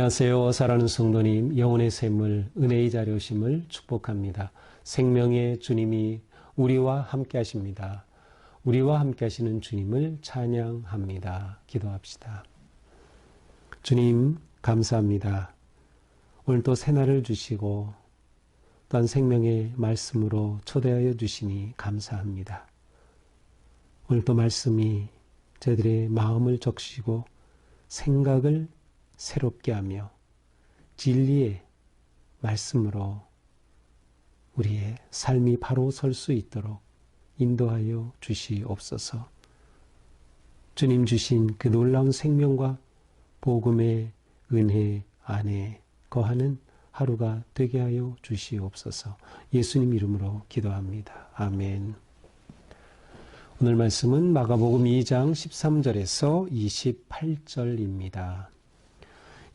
안녕하세요. 사랑하는 성도님, 영혼의 샘물, 은혜의 자료심을 축복합니다. 생명의 주님이 우리와 함께 하십니다. 우리와 함께 하시는 주님을 찬양합니다. 기도합시다. 주님, 감사합니다. 오늘 또 새날을 주시고 또한 생명의 말씀으로 초대하여 주시니 감사합니다. 오늘 또 말씀이 저희들의 마음을 적시고 생각을 새롭게 하며 진리의 말씀으로 우리의 삶이 바로 설 수 있도록 인도하여 주시옵소서. 주님 주신 그 놀라운 생명과 복음의 은혜 안에 거하는 하루가 되게 하여 주시옵소서. 예수님 이름으로 기도합니다. 아멘. 오늘 말씀은 마가복음 2장 13절에서 28절입니다.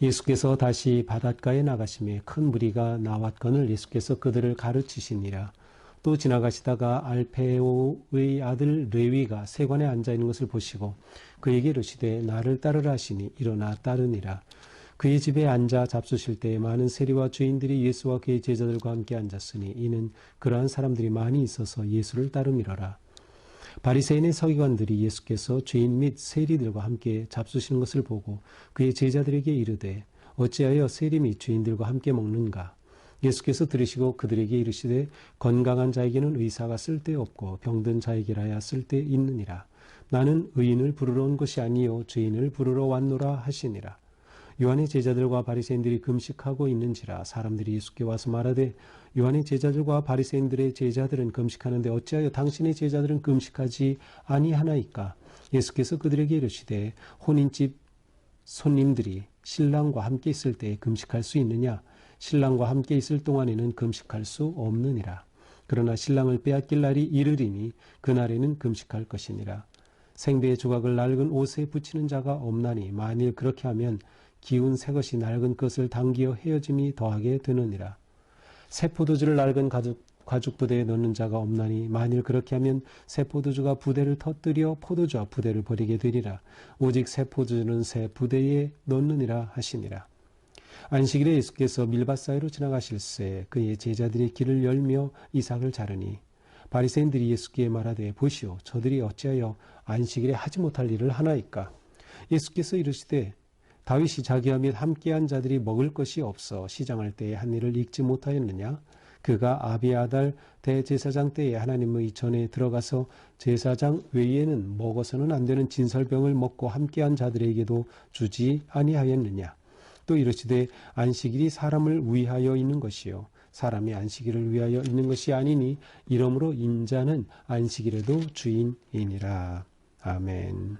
예수께서 다시 바닷가에 나가심에 큰 무리가 나왔거늘 예수께서 그들을 가르치시니라. 또 지나가시다가 알페오의 아들 레위가 세관에 앉아있는 것을 보시고 그에게 이르시되 나를 따르라 하시니 일어나 따르니라. 그의 집에 앉아 잡수실 때에 많은 세리와 죄인들이 예수와 그의 제자들과 함께 앉았으니 이는 그러한 사람들이 많이 있어서 예수를 따름이러라. 바리새인의 서기관들이 예수께서 죄인 및 세리들과 함께 잡수시는 것을 보고 그의 제자들에게 이르되 어찌하여 세리 및 죄인들과 함께 먹는가? 예수께서 들으시고 그들에게 이르시되 건강한 자에게는 의사가 쓸데없고 병든 자에게라야 쓸데있느니라. 나는 의인을 부르러 온 것이 아니요 죄인을 부르러 왔노라 하시니라. 요한의 제자들과 바리새인들이 금식하고 있는지라. 사람들이 예수께 와서 말하되 요한의 제자들과 바리새인들의 제자들은 금식하는데 어찌하여 당신의 제자들은 금식하지 아니하나이까? 예수께서 그들에게 이르시되 혼인집 손님들이 신랑과 함께 있을 때에 금식할 수 있느냐? 신랑과 함께 있을 동안에는 금식할 수 없느니라. 그러나 신랑을 빼앗길 날이 이르리니 그날에는 금식할 것이니라. 생배의 조각을 낡은 옷에 붙이는 자가 없나니 만일 그렇게 하면 기운 새 것이 낡은 것을 당기어 헤어짐이 더하게 되느니라. 새 포도주를 낡은 가죽 부대에 넣는 자가 없나니 만일 그렇게 하면 새 포도주가 부대를 터뜨려 포도주와 부대를 버리게 되리라. 오직 새 포도주는 새 부대에 넣느니라 하시니라. 안식일에 예수께서 밀밭 사이로 지나가실새 그의 제자들이 길을 열며 이삭을 자르니 바리새인들이 예수께 말하되 보시오 저들이 어찌하여 안식일에 하지 못할 일을 하나이까? 예수께서 이르시되 다윗이 자기와 및 함께한 자들이 먹을 것이 없어 시장할 때에 한 일을 읽지 못하였느냐? 그가 아비아달 대제사장 때에 하나님의 전에 들어가서 제사장 외에는 먹어서는 안 되는 진설병을 먹고 함께한 자들에게도 주지 아니하였느냐? 또 이르시되 안식일이 사람을 위하여 있는 것이요 사람이 안식일을 위하여 있는 것이 아니니 이러므로 인자는 안식일에도 주인이니라. 아멘.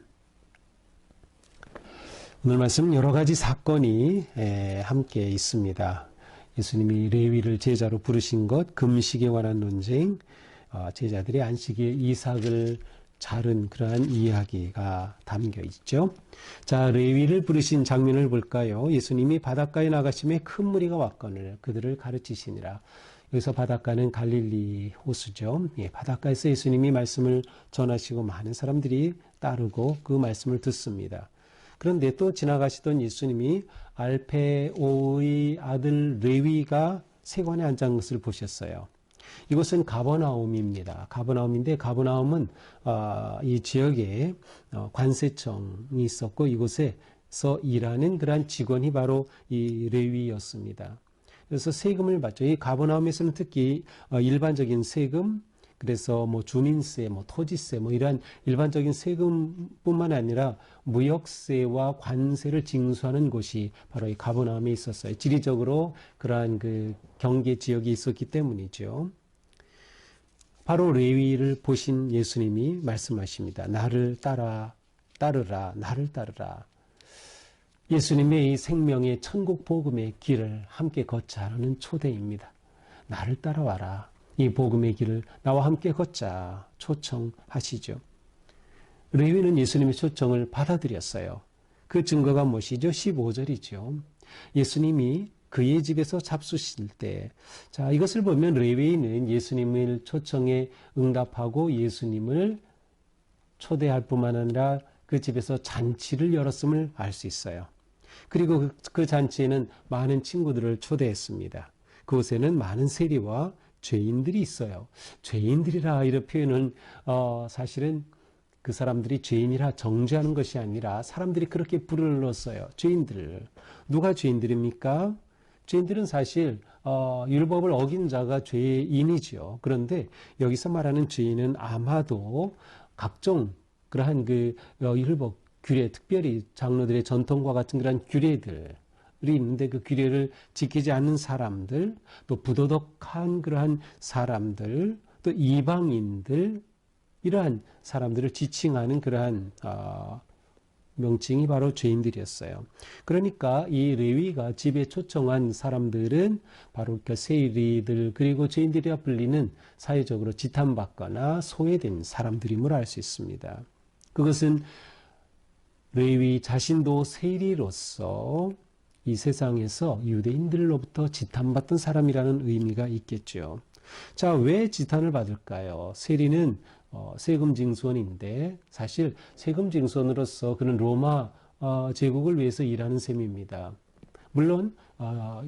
오늘 말씀 여러 가지 사건이 함께 있습니다. 예수님이 레위를 제자로 부르신 것, 금식에 관한 논쟁, 제자들이 안식일 이삭을 자른 그러한 이야기가 담겨 있죠. 자, 레위를 부르신 장면을 볼까요? 예수님이 바닷가에 나가심에 큰 무리가 왔거늘 그들을 가르치시니라. 여기서 바닷가는 갈릴리 호수죠. 바닷가에서 예수님이 말씀을 전하시고 많은 사람들이 따르고 그 말씀을 듣습니다. 그런데 또 지나가시던 예수님이 알페오의 아들 레위가 세관에 앉은 것을 보셨어요. 이곳은 가버나움입니다. 가버나움인데 가버나움은 이 지역에 관세청이 있었고 이곳에서 일하는 그러한 직원이 바로 이 레위였습니다. 그래서 세금을 받죠. 이 가버나움에서는 특히 일반적인 세금, 그래서 주민세, 토지세, 이러한 일반적인 세금뿐만 아니라 무역세와 관세를 징수하는 곳이 바로 이 가버나움에 있었어요. 지리적으로 그러한 그 경계 지역이 있었기 때문이죠. 바로 레위를 보신 예수님이 말씀하십니다. 나를 따르라, 나를 따르라. 예수님의 이 생명의 천국 복음의 길을 함께 걷자라는 초대입니다. 나를 따라와라. 이 복음의 길을 나와 함께 걷자 초청하시죠. 레위는 예수님의 초청을 받아들였어요. 그 증거가 무엇이죠? 15절이죠. 예수님이 그의 집에서 잡수실 때, 자, 이것을 보면 레위인은 예수님의 초청에 응답하고 예수님을 초대할 뿐만 아니라 그 집에서 잔치를 열었음을 알 수 있어요. 그리고 그 잔치에는 많은 친구들을 초대했습니다. 그곳에는 많은 세리와 죄인들이 있어요. 죄인들이라 이런 표현은 사실은 그 사람들이 죄인이라 정죄하는 것이 아니라 사람들이 그렇게 불렀어요. 죄인들. 누가 죄인들입니까? 죄인들은 사실 율법을 어긴 자가 죄인이지요. 그런데 여기서 말하는 죄인은 아마도 각종 그러한 그 율법 규례, 특별히 장로들의 전통과 같은 그런 규례들이 있는데 그 규례를 지키지 않는 사람들, 또 부도덕한 그러한 사람들, 또 이방인들, 이러한 사람들을 지칭하는 그러한 명칭이 바로 죄인들이었어요. 그러니까 이 레위가 집에 초청한 사람들은 바로 그 세리들 그리고 죄인들이라 불리는 사회적으로 지탄받거나 소외된 사람들임을 알 수 있습니다. 그것은 레위 자신도 세리로서 이 세상에서 유대인들로부터 지탄받던 사람이라는 의미가 있겠죠. 자, 왜 지탄을 받을까요? 세리는 세금 징수원인데 사실 세금 징수원으로서 그는 로마 제국을 위해서 일하는 셈입니다. 물론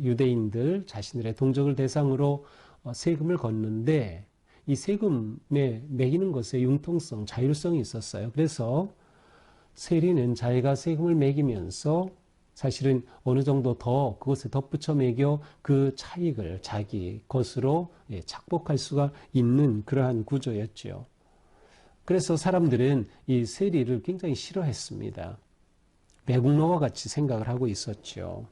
유대인들 자신들의 동족을 대상으로 세금을 걷는데 이 세금에 매기는 것에 융통성, 자율성이 있었어요. 그래서 세리는 자기가 세금을 매기면서 사실은 어느 정도 더 그것에 덧붙여 매겨 그 차익을 자기 것으로 착복할 수가 있는 그러한 구조였죠. 그래서 사람들은 이 세리를 굉장히 싫어했습니다. 매국노와 같이 생각을 하고 있었죠.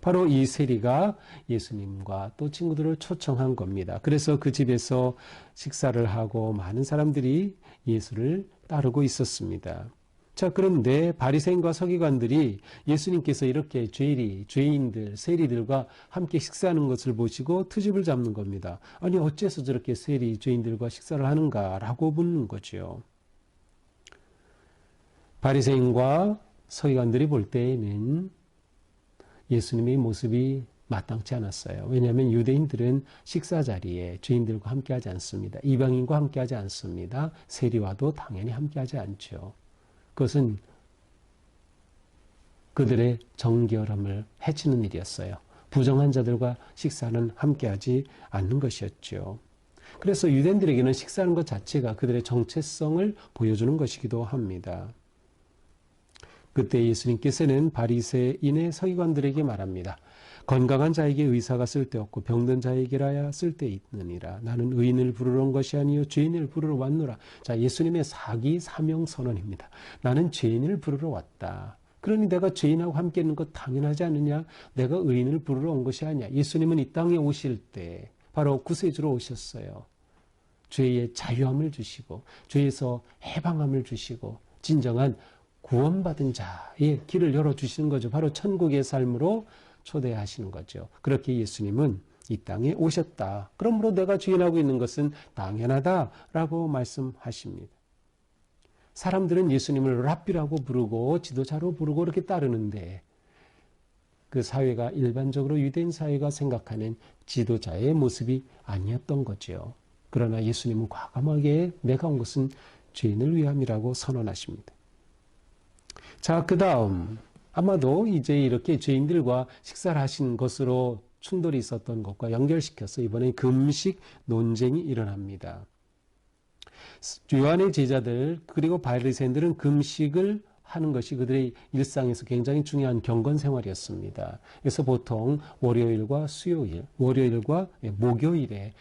바로 이 세리가 예수님과 또 친구들을 초청한 겁니다. 그래서 그 집에서 식사를 하고 많은 사람들이 예수를 따르고 있었습니다. 자, 그런데 바리새인과 서기관들이 예수님께서 이렇게 죄인들, 세리들과 함께 식사하는 것을 보시고 트집을 잡는 겁니다. 아니, 어째서 저렇게 세리, 죄인들과 식사를 하는가라고 묻는 거죠. 바리새인과 서기관들이 볼 때에는 예수님의 모습이 마땅치 않았어요. 왜냐하면 유대인들은 식사 자리에 죄인들과 함께하지 않습니다. 이방인과 함께하지 않습니다. 세리와도 당연히 함께하지 않죠. 그것은 그들의 정결함을 해치는 일이었어요. 부정한 자들과 식사는 함께하지 않는 것이었죠. 그래서 유대인들에게는 식사하는 것 자체가 그들의 정체성을 보여주는 것이기도 합니다. 그때 예수님께서는 바리새인의 서기관들에게 말합니다. 건강한 자에게 의사가 쓸데없고 병든 자에게라야 쓸데있느니라. 나는 의인을 부르러 온 것이 아니요 죄인을 부르러 왔노라. 자, 예수님의 사기 사명 선언입니다. 나는 죄인을 부르러 왔다. 그러니 내가 죄인하고 함께 있는 것 당연하지 않느냐? 내가 의인을 부르러 온 것이 아니야. 예수님은 이 땅에 오실 때 바로 구세주로 오셨어요. 죄의 자유함을 주시고 죄에서 해방함을 주시고 진정한 구원받은 자의 길을 열어주시는 거죠. 바로 천국의 삶으로 초대하시는 거죠. 그렇게 예수님은 이 땅에 오셨다. 그러므로 내가 주인하고 있는 것은 당연하다라고 말씀하십니다. 사람들은 예수님을 랍비라고 부르고 지도자로 부르고 이렇게 따르는데 그 사회가 일반적으로 유대인 사회가 생각하는 지도자의 모습이 아니었던 거죠. 그러나 예수님은 과감하게 내가 온 것은 죄인을 위함이라고 선언하십니다. 자, 그 다음 아마도 이제 이렇게 죄인들과 식사를 하신 것으로 충돌이 있었던 것과 연결시켜서 이번에 금식 논쟁이 일어납니다. 요한의 제자들 그리고 바리새인들은 금식을 하는 것이 그들의 일상에서 굉장히 중요한 경건 생활이었습니다. 그래서 보통 월요일과 목요일에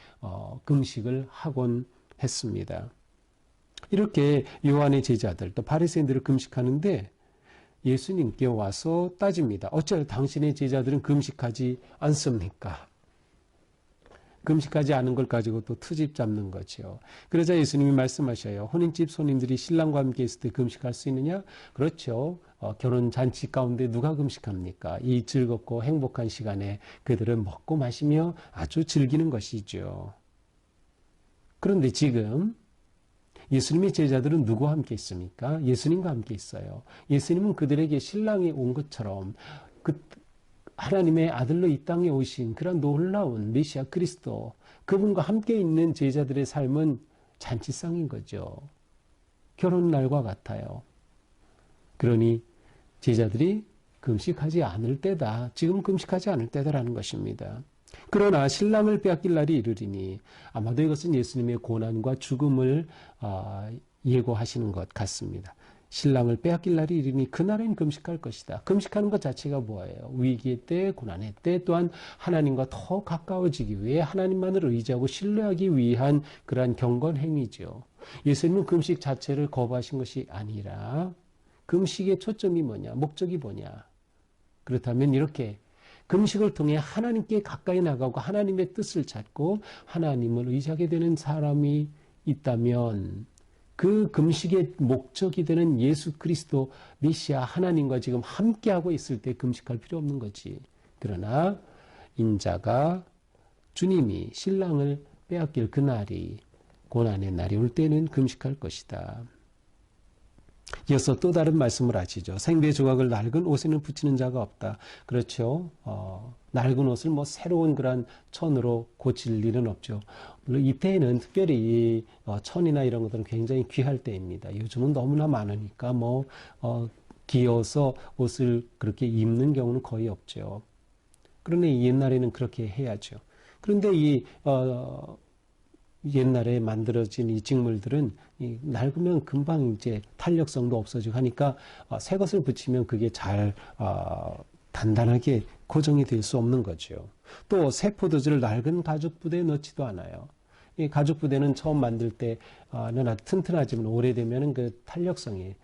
금식을 하곤 했습니다. 이렇게 요한의 제자들 또 바리새인들을 금식하는데 예수님께 와서 따집니다. 어찌하여 당신의 제자들은 금식하지 않습니까? 금식하지 않은 걸 가지고 또 트집 잡는 거죠. 그러자 예수님이 말씀하셔요. 혼인집 손님들이 신랑과 함께 있을 때 금식할 수 있느냐? 그렇죠. 결혼 잔치 가운데 누가 금식합니까? 이 즐겁고 행복한 시간에 그들은 먹고 마시며 아주 즐기는 것이죠. 그런데 지금 예수님의 제자들은 누구와 함께 있습니까? 예수님과 함께 있어요. 예수님은 그들에게 신랑이 온 것처럼 하나님의 아들로 이 땅에 오신 그런 놀라운 메시아 그리스도 그분과 함께 있는 제자들의 삶은 잔치상인 거죠. 결혼날과 같아요. 그러니 제자들이 금식하지 않을 때다. 지금 금식하지 않을 때다라는 것입니다. 그러나 신랑을 빼앗길 날이 이르리니 아마도 이것은 예수님의 고난과 죽음을 예고하시는 것 같습니다. 신랑을 빼앗길 날이 이르니 그날엔 금식할 것이다. 금식하는 것 자체가 뭐예요? 위기의 때, 고난의 때, 또한 하나님과 더 가까워지기 위해 하나님만을 의지하고 신뢰하기 위한 그러한 경건 행위죠. 예수님은 금식 자체를 거부하신 것이 아니라 금식의 초점이 뭐냐? 목적이 뭐냐? 그렇다면 이렇게 금식을 통해 하나님께 가까이 나가고 하나님의 뜻을 찾고 하나님을 의지하게 되는 사람이 있다면 그 금식의 목적이 되는 예수 그리스도 메시아 하나님과 지금 함께하고 있을 때 금식할 필요 없는 거지. 그러나 인자가 주님이 신랑을 빼앗길 그날이 고난의 날이 올 때는 금식할 것이다. 이어서 또 다른 말씀을 하시죠. 생배 조각을 낡은 옷에는 붙이는 자가 없다. 그렇죠. 낡은 옷을 새로운 그런 천으로 고칠 일은 없죠. 물론 이때에는 특별히 천이나 이런 것들은 굉장히 귀할 때입니다. 요즘은 너무나 많으니까 기어서 옷을 그렇게 입는 경우는 거의 없죠. 그러나 옛날에는 그렇게 해야죠. 그런데 옛날에 만들어진 이 직물들은 낡으면 금방 이제 탄력성도 없어지고 하니까 새 것을 붙이면 그게 잘 단단하게 고정이 될 수 없는 거죠. 또 새 포도주를 낡은 가죽 부대에 넣지도 않아요. 이 가죽 부대는 처음 만들 때는 아주 튼튼하지만 오래되면 그 탄력성이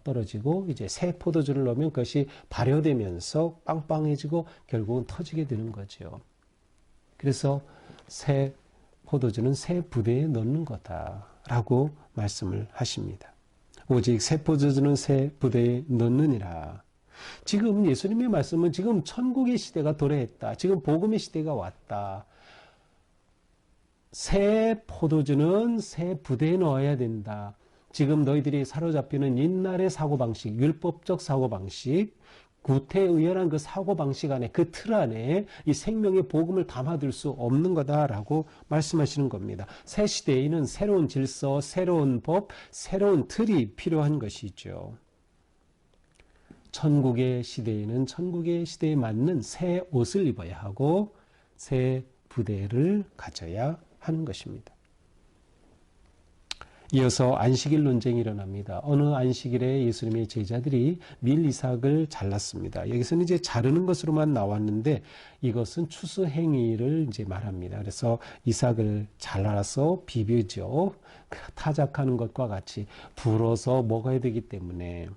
떨어지고 이제 새 포도주를 넣으면 그것이 발효되면서 빵빵해지고 결국은 터지게 되는 거죠. 그래서 새 포도주는 새 부대에 넣는 거다라고 말씀을 하십니다. 오직 새 포도주는 새 부대에 넣느니라. 지금 예수님의 말씀은 지금 천국의 시대가 도래했다. 지금 복음의 시대가 왔다. 새 포도주는 새 부대에 넣어야 된다. 지금 너희들이 사로잡히는 옛날의 사고방식, 율법적 사고방식, 구태의연한 그 사고방식 안에 그 틀 안에 이 생명의 복음을 담아둘 수 없는 거다라고 말씀하시는 겁니다. 새 시대에는 새로운 질서, 새로운 법, 새로운 틀이 필요한 것이죠. 천국의 시대에는 천국의 시대에 맞는 새 옷을 입어야 하고 새 부대를 가져야 하는 것입니다. 이어서 안식일 논쟁이 일어납니다. 어느 안식일에 예수님의 제자들이 밀 이삭을 잘랐습니다. 여기서는 이제 자르는 것으로만 나왔는데 이것은 추수 행위를 이제 말합니다. 그래서 이삭을 잘라서 비벼죠. 타작하는 것과 같이 불어서 먹어야 되기 때문에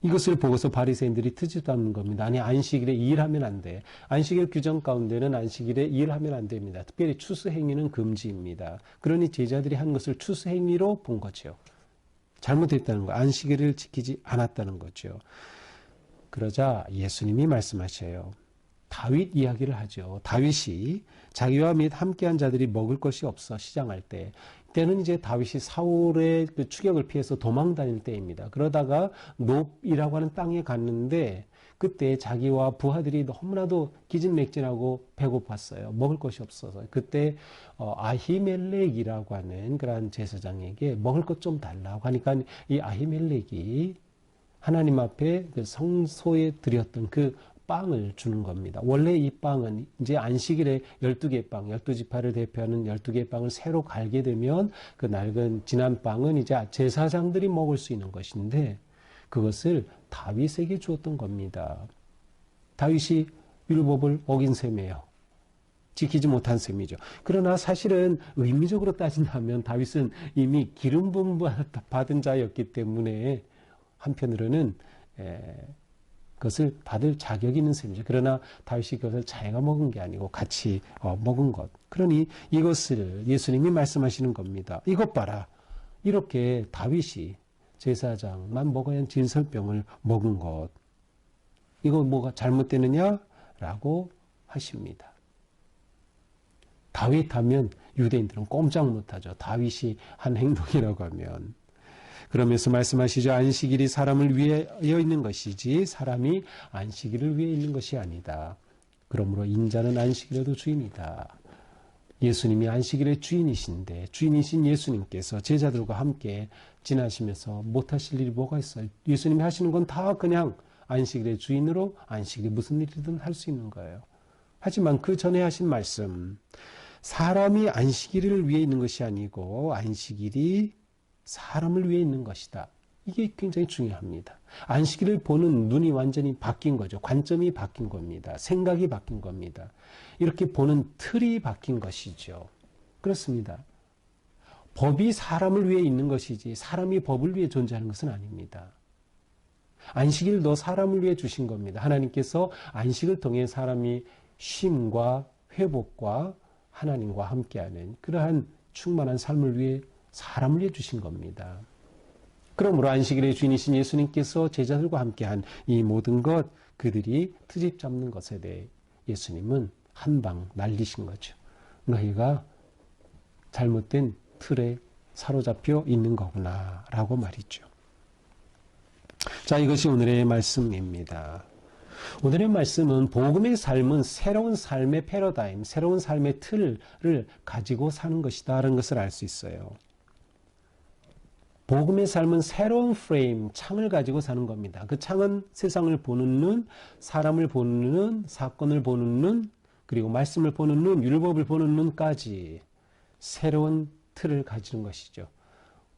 이것을 보고서 바리새인들이 트지도 않는 겁니다. 아니 안식일에 일하면 안 돼. 안식일 규정 가운데는 안식일에 일하면 안 됩니다. 특별히 추수행위는 금지입니다. 그러니 제자들이 한 것을 추수행위로 본 거죠. 잘못했다는 거. 안식일을 지키지 않았다는 거죠. 그러자 예수님이 말씀하셔요. 다윗 이야기를 하죠. 다윗이 자기와 및 함께한 자들이 먹을 것이 없어 시장할 때 때는 이제 다윗이 사울의 그 추격을 피해서 도망 다닐 때입니다. 그러다가 놉이라고 하는 땅에 갔는데 그때 자기와 부하들이 너무나도 기진맥진하고 배고팠어요. 먹을 것이 없어서. 그때 아히멜렉이라고 하는 그런 제사장에게 먹을 것 좀 달라고 하니까 이 아히멜렉이 하나님 앞에 그 성소에 드렸던 그 빵을 주는 겁니다. 원래 이 빵은 이제 안식일에 12개 빵, 12지파를 대표하는 12개 빵을 새로 갈게 되면 그 낡은 지난 빵은 이제 제사장들이 먹을 수 있는 것인데 그것을 다윗에게 주었던 겁니다. 다윗이 율법을 어긴 셈이에요. 지키지 못한 셈이죠. 그러나 사실은 의미적으로 따진다면 다윗은 이미 기름 부음 받은 자였기 때문에 한편으로는 그것을 받을 자격이 있는 셈이죠. 그러나 다윗이 그것을 자기가 먹은 게 아니고 같이 먹은 것. 그러니 이것을 예수님이 말씀하시는 겁니다. 이것 봐라. 이렇게 다윗이 제사장만 먹어야 하는 진설병을 먹은 것. 이거 뭐가 잘못되느냐라고 하십니다. 다윗 하면 유대인들은 꼼짝 못하죠. 다윗이 한 행동이라고 하면. 그러면서 말씀하시죠. 안식일이 사람을 위하여 있는 것이지 사람이 안식일을 위해 있는 것이 아니다. 그러므로 인자는 안식일에도 주인이다. 예수님이 안식일의 주인이신데 주인이신 예수님께서 제자들과 함께 지나시면서 못하실 일이 뭐가 있어요? 예수님이 하시는 건 다 그냥 안식일의 주인으로 안식일에 무슨 일이든 할 수 있는 거예요. 하지만 그 전에 하신 말씀, 사람이 안식일을 위해 있는 것이 아니고 안식일이 사람을 위해 있는 것이다. 이게 굉장히 중요합니다. 안식일을 보는 눈이 완전히 바뀐 거죠. 관점이 바뀐 겁니다. 생각이 바뀐 겁니다. 이렇게 보는 틀이 바뀐 것이죠. 그렇습니다. 법이 사람을 위해 있는 것이지 사람이 법을 위해 존재하는 것은 아닙니다. 안식일도 사람을 위해 주신 겁니다. 하나님께서 안식을 통해 사람이 쉼과 회복과 하나님과 함께하는 그러한 충만한 삶을 위해 사람을 위해 주신 겁니다. 그러므로 안식일의 주인이신 예수님께서 제자들과 함께한 이 모든 것, 그들이 트집 잡는 것에 대해 예수님은 한방 날리신 거죠. 너희가 잘못된 틀에 사로잡혀 있는 거구나 라고 말이죠. 자, 이것이 오늘의 말씀입니다. 오늘의 말씀은 복음의 삶은 새로운 삶의 패러다임, 새로운 삶의 틀을 가지고 사는 것이다 라는 것을 알 수 있어요. 복음의 삶은 새로운 프레임, 창을 가지고 사는 겁니다. 그 창은 세상을 보는 눈, 사람을 보는 눈, 사건을 보는 눈, 그리고 말씀을 보는 눈, 율법을 보는 눈까지 새로운 틀을 가지는 것이죠.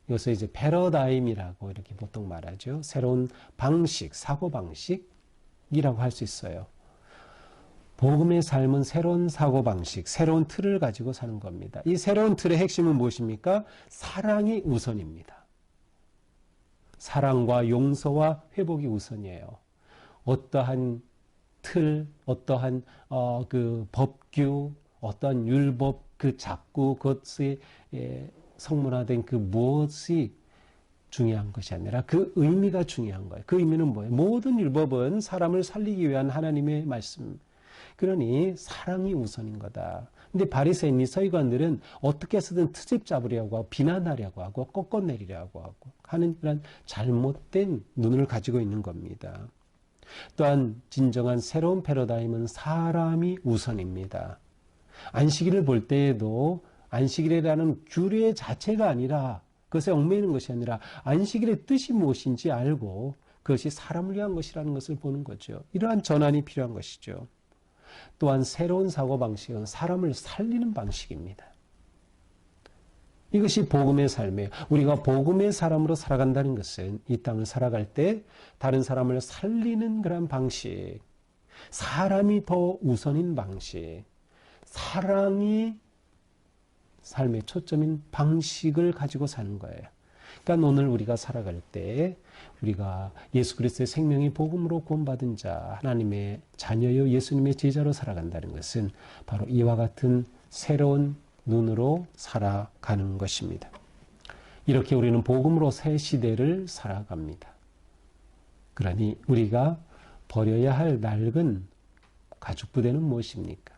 이것을 이제 패러다임이라고 이렇게 보통 말하죠. 새로운 방식, 사고방식이라고 할 수 있어요. 복음의 삶은 새로운 사고방식, 새로운 틀을 가지고 사는 겁니다. 이 새로운 틀의 핵심은 무엇입니까? 사랑이 우선입니다. 사랑과 용서와 회복이 우선이에요. 어떠한 틀, 어떠한 그 법규, 어떠한 율법, 그 작구, 그것이 성문화된 그 무엇이 중요한 것이 아니라 그 의미가 중요한 거예요. 그 의미는 뭐예요? 모든 율법은 사람을 살리기 위한 하나님의 말씀. 그러니 사랑이 우선인 거다. 근데 바리새인이 서기관들은 어떻게 해서든 트집 잡으려고 하고 비난하려고 하고 꺾어내리려고 하고 하는 그런 잘못된 눈을 가지고 있는 겁니다. 또한 진정한 새로운 패러다임은 사람이 우선입니다. 안식일을 볼 때에도 안식일이라는 규례 자체가 아니라 그것에 얽매이는 것이 아니라 안식일의 뜻이 무엇인지 알고 그것이 사람을 위한 것이라는 것을 보는 거죠. 이러한 전환이 필요한 것이죠. 또한 새로운 사고방식은 사람을 살리는 방식입니다. 이것이 복음의 삶이에요. 우리가 복음의 사람으로 살아간다는 것은 이 땅을 살아갈 때 다른 사람을 살리는 그런 방식, 사람이 더 우선인 방식, 사랑이 삶의 초점인 방식을 가지고 사는 거예요. 그러니까 오늘 우리가 살아갈 때 우리가 예수 그리스도의 생명의 복음으로 구원받은 자, 하나님의 자녀요 예수님의 제자로 살아간다는 것은 바로 이와 같은 새로운 눈으로 살아가는 것입니다. 이렇게 우리는 복음으로 새 시대를 살아갑니다. 그러니 우리가 버려야 할 낡은 가죽부대는 무엇입니까?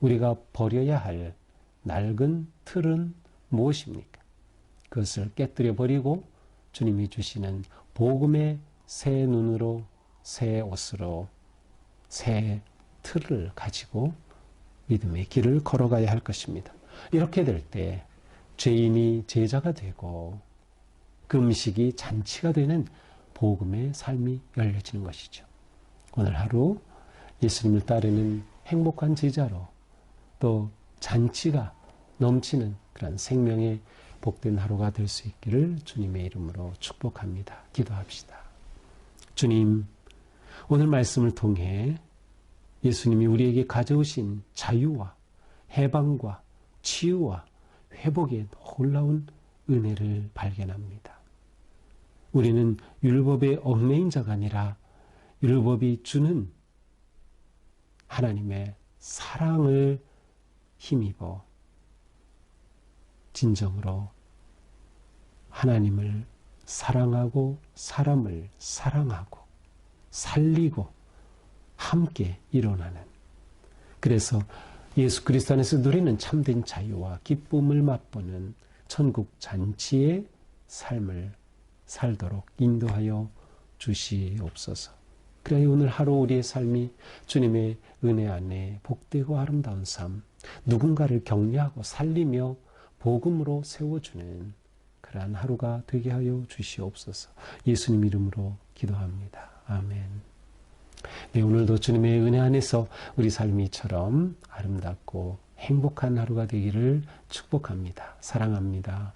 우리가 버려야 할 낡은 틀은 무엇입니까? 그것을 깨뜨려 버리고 주님이 주시는 복음의 새 눈으로, 새 옷으로, 새 틀을 가지고 믿음의 길을 걸어가야 할 것입니다. 이렇게 될 때 죄인이 제자가 되고 금식이 잔치가 되는 복음의 삶이 열려지는 것이죠. 오늘 하루 예수님을 따르는 행복한 제자로 또 잔치가 넘치는 그런 생명의 복된 하루가 될 수 있기를 주님의 이름으로 축복합니다. 기도합시다. 주님, 오늘 말씀을 통해 예수님이 우리에게 가져오신 자유와 해방과 치유와 회복의 놀라운 은혜를 발견합니다. 우리는 율법의 얽매인 자가 아니라 율법이 주는 하나님의 사랑을 힘입어 진정으로 하나님을 사랑하고 사람을 사랑하고 살리고 함께 일어나는, 그래서 예수 그리스도 안에서 누리는 참된 자유와 기쁨을 맛보는 천국 잔치의 삶을 살도록 인도하여 주시옵소서. 그래야 오늘 하루 우리의 삶이 주님의 은혜 안에 복되고 아름다운 삶, 누군가를 격려하고 살리며 복음으로 세워주는 그러한 하루가 되게 하여 주시옵소서. 예수님 이름으로 기도합니다. 아멘. 네, 오늘도 주님의 은혜 안에서 우리 삶이 이처럼 아름답고 행복한 하루가 되기를 축복합니다. 사랑합니다.